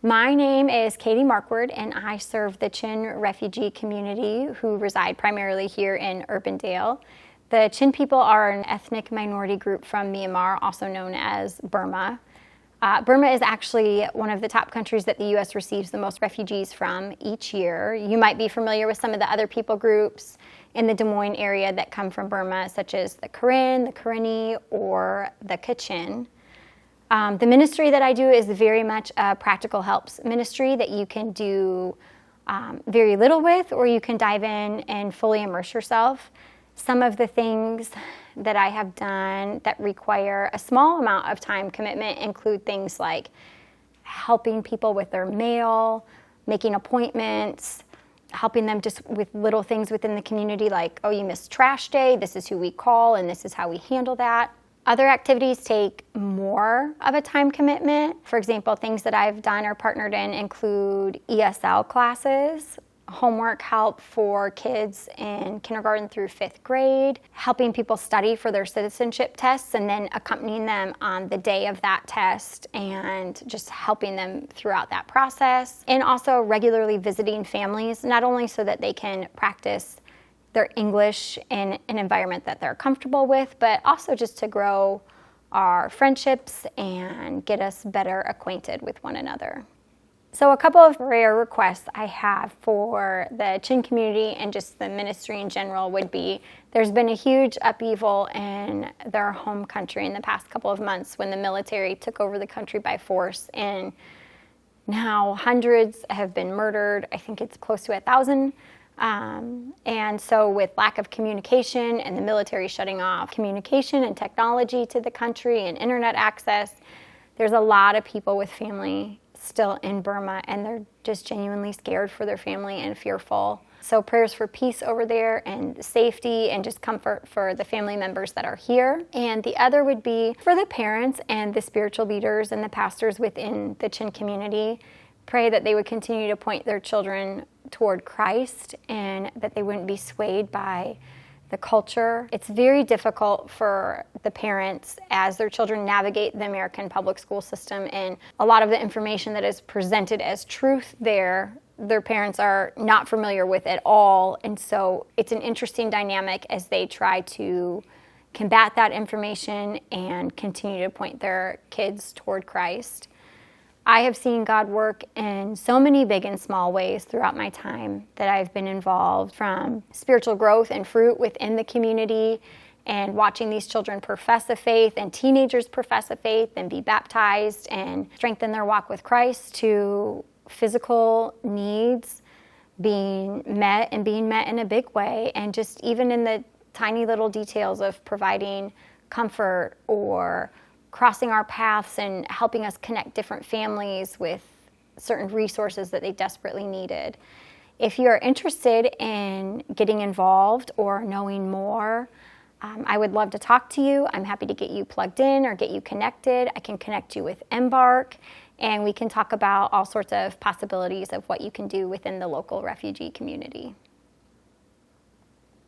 My name is Katie Marquardt, and I serve the Chin refugee community who reside primarily here in Urbandale. The Chin people are an ethnic minority group from Myanmar, also known as Burma. Burma is actually one of the top countries that the U.S. receives the most refugees from each year. You might be familiar with some of the other people groups in the Des Moines area that come from Burma, such as the Karen, the Karenni, or the Kachin. The ministry that I do is very much a practical helps ministry that you can do very little with, or you can dive in and fully immerse yourself. Some of the things that I have done that require a small amount of time commitment include things like helping people with their mail, making appointments, helping them just with little things within the community like, oh, you missed trash day, this is who we call and this is how we handle that. Other activities take more of a time commitment. For example, things that I've done or partnered in include ESL classes, homework help for kids in kindergarten through 5th grade, helping people study for their citizenship tests and then accompanying them on the day of that test and just helping them throughout that process. And also regularly visiting families, not only so that they can practice their English in an environment that they're comfortable with, but also just to grow our friendships and get us better acquainted with one another. So a couple of prayer requests I have for the Chin community and just the ministry in general would be, there's been a huge upheaval in their home country in the past couple of months when the military took over the country by force, and now hundreds have been murdered. I think it's close to 1,000. And so with lack of communication and the military shutting off communication and technology to the country and internet access, there's a lot of people with family still in Burma, and they're just genuinely scared for their family and fearful. So prayers for peace over there and safety and just comfort for the family members that are here. And the other would be for the parents and the spiritual leaders and the pastors within the Chin community. Pray that they would continue to point their children toward Christ and that they wouldn't be swayed by the culture. It's very difficult for the parents as their children navigate the American public school system, and a lot of the information that is presented as truth there, their parents are not familiar with at all. And so it's an interesting dynamic as they try to combat that information and continue to point their kids toward Christ. I have seen God work in so many big and small ways throughout my time that I've been involved, from spiritual growth and fruit within the community and watching these children profess a faith and teenagers profess a faith and be baptized and strengthen their walk with Christ, to physical needs being met in a big way, and just even in the tiny little details of providing comfort or crossing our paths and helping us connect different families with certain resources that they desperately needed. If you're interested in getting involved or knowing more, I would love to talk to you. I'm happy to get you plugged in or get you connected. I can connect you with EMBARC, and we can talk about all sorts of possibilities of what you can do within the local refugee community.